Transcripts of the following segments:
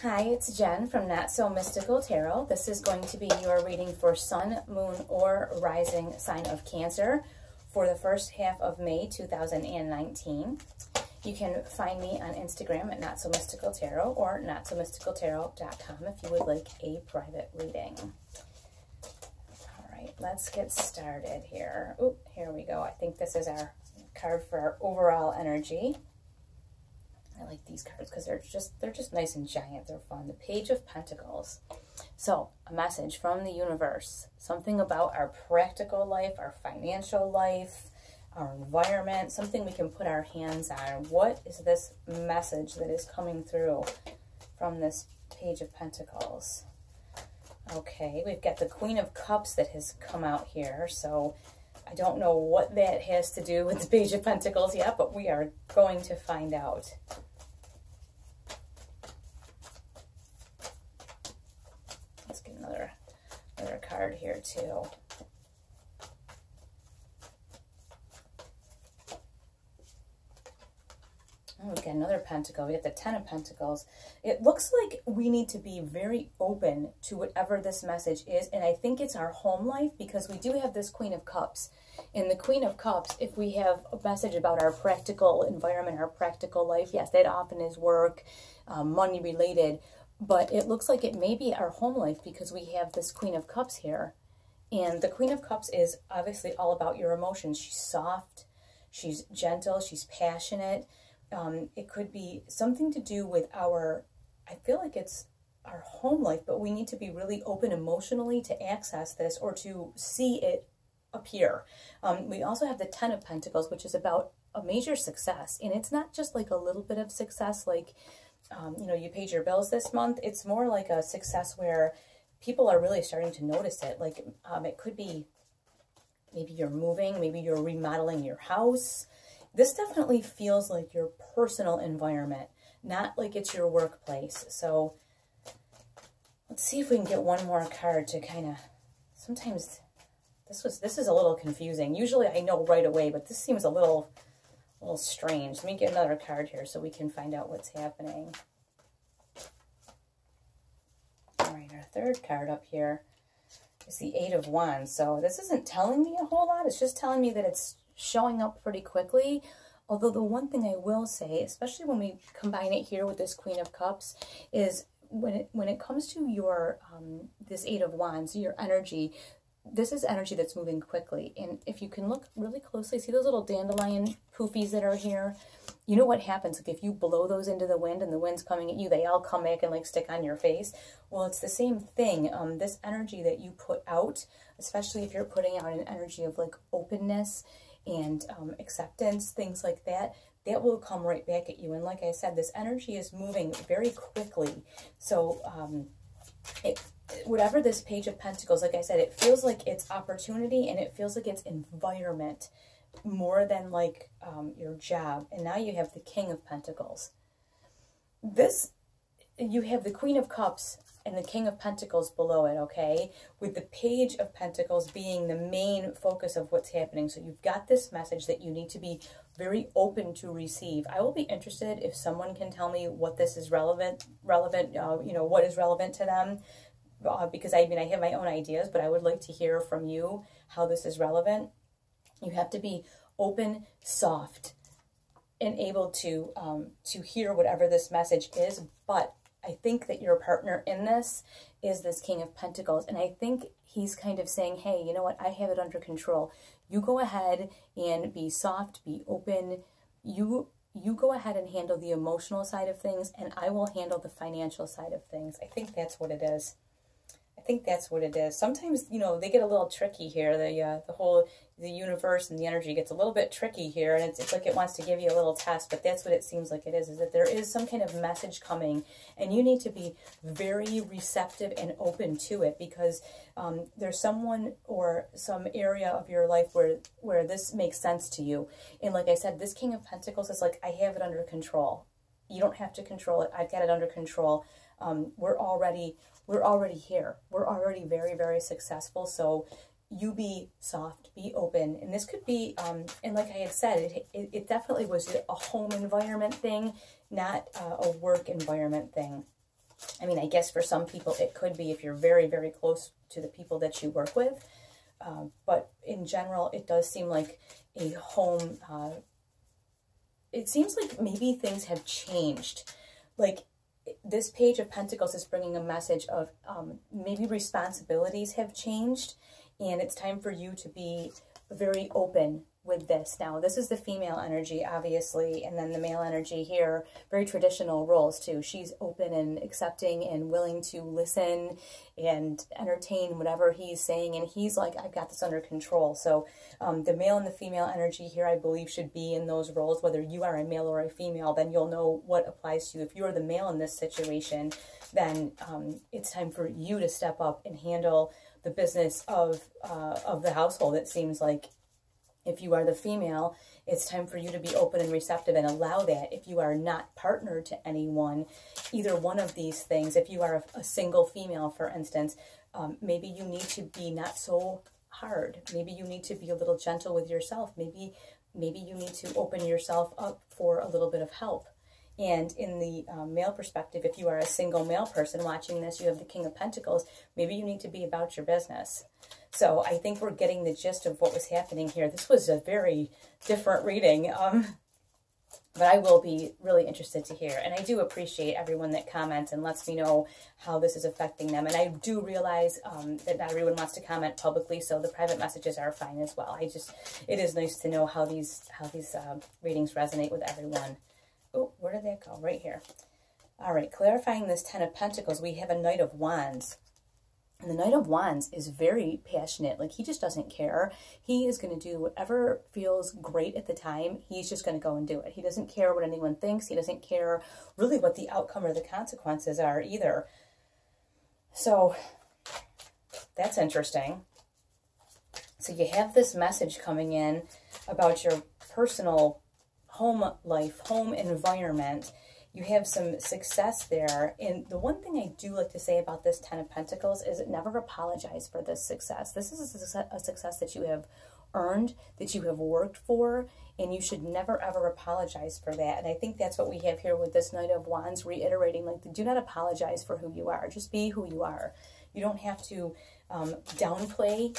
Hi, it's Jen from Not So Mystical Tarot. This is going to be your reading for Sun, Moon, or Rising sign of Cancer for the first half of May 2019. You can find me on Instagram at Not So Mystical Tarot or notsomysticaltarot.com if you would like a private reading. All right, let's get started here. Oh, here we go. I think this is our card for our overall energy. I like these cards because they're just nice and giant. They're fun. The Page of Pentacles. So, a message from the universe. Something about our practical life, our financial life, our environment, something we can put our hands on. What is this message that is coming through from this Page of Pentacles? Okay, we've got the Queen of Cups that has come out here. So, I don't know what that has to do with the Page of Pentacles yet, but we are going to find out. Let's get another card here too. Oh, we've got another pentacle. We got the Ten of Pentacles. It looks like we need to be very open to whatever this message is. And I think it's our home life because we do have this Queen of Cups. In the Queen of Cups, if we have a message about our practical environment, our practical life, yes, that often is work, money related. But it looks like it may be our home life because we have this Queen of Cups here. And the Queen of Cups is obviously all about your emotions. She's soft, she's gentle, she's passionate. It could be something to do with I feel like it's our home life, but we need to be really open emotionally to access this or to see it appear. We also have the Ten of Pentacles, which is about a major success. And it's not just like a little bit of success, like, you know, you paid your bills this month. It's more like a success where people are really starting to notice it. Like, it could be maybe you're moving, maybe you're remodeling your house. This definitely feels like your personal environment, not like it's your workplace. So let's see if we can get one more card to kind of, sometimes this is a little confusing. Usually I know right away, but this seems a little strange. Let me get another card here so we can find out what's happening. All right, our third card up here is the Eight of Wands. So this isn't telling me a whole lot. It's just telling me that it's showing up pretty quickly. Although the one thing I will say, especially when we combine it here with this Queen of Cups, is when it comes to your this Eight of Wands, your energy, this is energy that's moving quickly. And if you can look really closely, see those little dandelion poofies that are here? You know what happens? Like if you blow those into the wind and the wind's coming at you, they all come back and like stick on your face. Well, it's the same thing. This energy that you put out, especially if you're putting out an energy of like openness and acceptance, things like that, that will come right back at you. And like I said, this energy is moving very quickly. So whatever this Page of Pentacles, like I said, it feels like it's opportunity and it feels like it's environment more than like your job. And now you have the King of Pentacles. You have the Queen of Cups and the King of Pentacles below it, okay? With the Page of Pentacles being the main focus of what's happening. So you've got this message that you need to be very open to receive. I will be interested if someone can tell me what this is relevant, you know, what is relevant to them. Because I mean, I have my own ideas, but I would like to hear from you how this is relevant. You have to be open, soft, and able to hear whatever this message is. But I think that your partner in this is this King of Pentacles. And I think he's kind of saying, hey, you know what? I have it under control. You go ahead and be soft, be open. You go ahead and handle the emotional side of things, and I will handle the financial side of things. I think that's what it is. I think that's what it is. Sometimes, you know, they get a little tricky here. The universe and the energy gets a little bit tricky here, and it's like it wants to give you a little test, but that's what it seems like it is that there is some kind of message coming, and you need to be very receptive and open to it because there's someone or some area of your life where this makes sense to you. And like I said, this King of Pentacles is like, I have it under control. You don't have to control it. I've got it under control. We're already here. We're already very, very successful. So you be soft, be open. And this could be, and like I had said, it definitely was a home environment thing, not a work environment thing. I mean, I guess for some people it could be if you're very, very close to the people that you work with. But in general, it does seem like a home, it seems like maybe things have changed. Like this Page of Pentacles is bringing a message of maybe responsibilities have changed, and it's time for you to be very open with this. Now, this is the female energy, obviously, and then the male energy here, very traditional roles too. She's open and accepting and willing to listen and entertain whatever he's saying, and he's like, I've got this under control. So the male and the female energy here, I believe, should be in those roles. Whether you are a male or a female, then you'll know what applies to you. If you're the male in this situation, then it's time for you to step up and handle the business of the household. It seems like if you are the female, it's time for you to be open and receptive and allow that. If you are not partnered to anyone, either one of these things, if you are a single female, for instance, maybe you need to be not so hard. Maybe you need to be a little gentle with yourself. Maybe you need to open yourself up for a little bit of help. And in the male perspective, if you are a single male person watching this, you have the King of Pentacles, maybe you need to be about your business. So I think we're getting the gist of what was happening here. This was a very different reading, but I will be really interested to hear. And I do appreciate everyone that comments and lets me know how this is affecting them. And I do realize that not everyone wants to comment publicly, so the private messages are fine as well. It is nice to know how these readings resonate with everyone. Oh, where did that go? Right here. All right, clarifying this Ten of Pentacles, we have a Knight of Wands. And the Knight of Wands is very passionate. Like, he just doesn't care. He is going to do whatever feels great at the time. He's just going to go and do it. He doesn't care what anyone thinks. He doesn't care really what the outcome or the consequences are either. So that's interesting. So you have this message coming in about your personal home life, home environment. You have some success there. And the one thing I do like to say about this Ten of Pentacles is never apologize for this success. This is a success that you have earned, that you have worked for, and you should never, ever apologize for that. And I think that's what we have here with this Knight of Wands, reiterating, like, do not apologize for who you are. Just be who you are. You don't have to downplay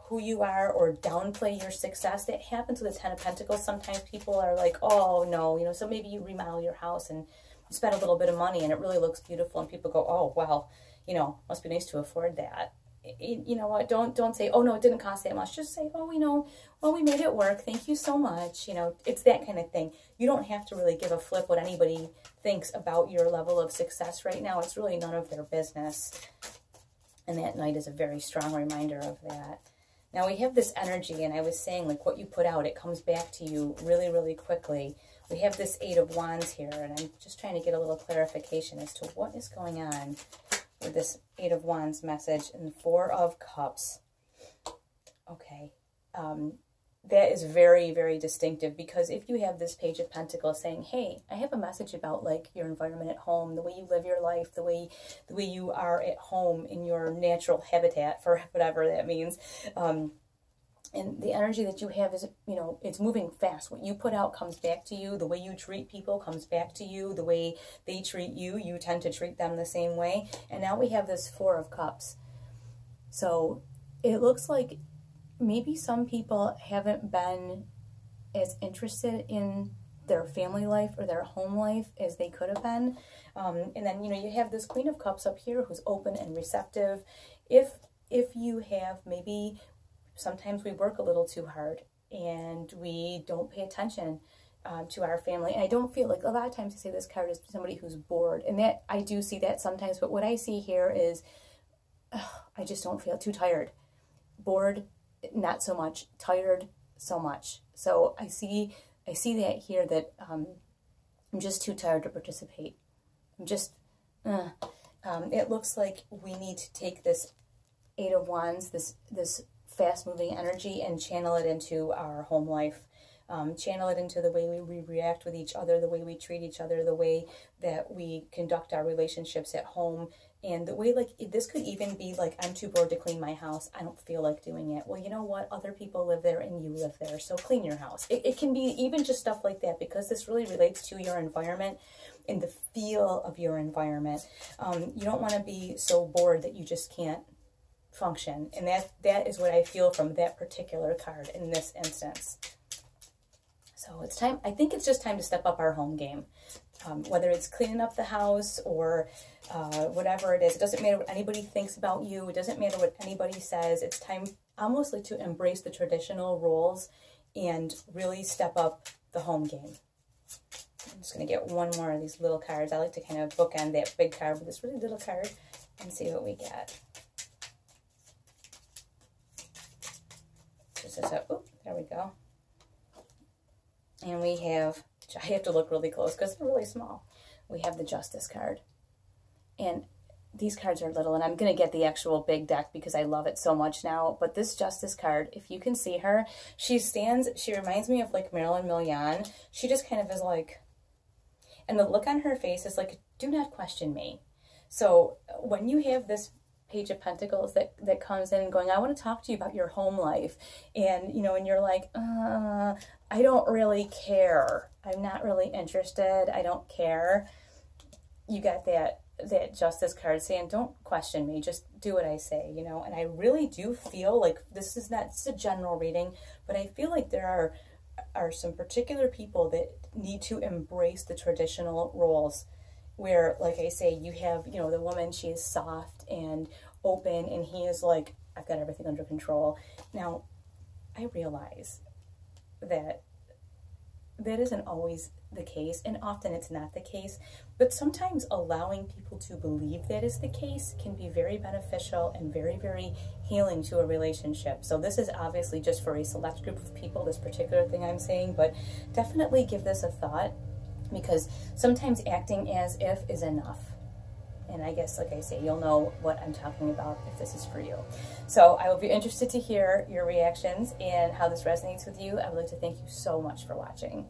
who you are or downplay your success. That happens with the Ten of Pentacles. Sometimes people are like, oh no, you know, so maybe you remodel your house and you spend a little bit of money and it really looks beautiful and people go, oh, well, you know, must be nice to afford that. You know what, don't say, oh no, it didn't cost that much. Just say, oh, you know, well, we made it work. Thank you so much. You know, it's that kind of thing. You don't have to really give a flip what anybody thinks about your level of success right now. It's really none of their business. And that Knight is a very strong reminder of that. Now we have this energy, and I was saying, like, what you put out, it comes back to you really, really quickly. We have this Eight of Wands here, and I'm just trying to get a little clarification as to what is going on with this Eight of Wands message and Four of Cups. Okay. That is very, very distinctive, because if you have this Page of Pentacles saying, hey, I have a message about, like, your environment at home, the way you live your life, the way you are at home in your natural habitat, for whatever that means. And the energy that you have is, you know, it's moving fast. What you put out comes back to you. The way you treat people comes back to you. The way they treat you, you tend to treat them the same way. And now we have this Four of Cups. So it looks like maybe some people haven't been as interested in their family life or their home life as they could have been. And then, you know, you have this Queen of Cups up here who's open and receptive. If you have, maybe sometimes we work a little too hard and we don't pay attention to our family. And I don't feel like, a lot of times I say this card is somebody who's bored. And that, I do see that sometimes. But what I see here is, I just don't feel too tired. Bored, not so much. Tired, so much. So I see that here, that I'm just too tired to participate. I'm just, it looks like we need to take this Eight of Wands, this fast-moving energy, and channel it into our home life. Channel it into the way we react with each other, the way we treat each other, the way that we conduct our relationships at home. And the way, like, this could even be like, I'm too bored to clean my house. I don't feel like doing it. Well, you know what? Other people live there and you live there. So clean your house. It can be even just stuff like that, because this really relates to your environment. in the feel of your environment. You don't want to be so bored that you just can't function. And that is what I feel from that particular card in this instance. So it's time, I think it's just time to step up our home game. Whether it's cleaning up the house or whatever it is, it doesn't matter what anybody thinks about you. It doesn't matter what anybody says. It's time almost like to embrace the traditional roles and really step up the home game. I'm just going to get one more of these little cards. I like to kind of bookend that big card with this really little card and see what we get. Just as a, oh, there we go. And we have, I have to look really close because they're really small. We have the Justice card. And these cards are little, and I'm going to get the actual big deck because I love it so much now. But this Justice card, if you can see her, she reminds me of like Marilyn Milian. She just kind of is like, and the look on her face is like, do not question me. So when you have this Page of Pentacles that comes in and going, I want to talk to you about your home life. And, you know, and you're like, I don't really care. I'm not really interested. I don't care. You got that Justice card saying, don't question me. Just do what I say, you know. And I really do feel like this is a general reading, but I feel like there are some particular people that need to embrace the traditional roles where, like I say, you have, you know, the woman, she is soft and open, and he is like, I've got everything under control. Now, I realize that isn't always the case, and often it's not the case, but sometimes allowing people to believe that is the case can be very beneficial and very, very healing to a relationship. So this is obviously just for a select group of people, this particular thing I'm saying, but definitely give this a thought, because sometimes acting as if is enough. And I guess, like I say, you'll know what I'm talking about if this is for you. So I will be interested to hear your reactions and how this resonates with you. I would like to thank you so much for watching.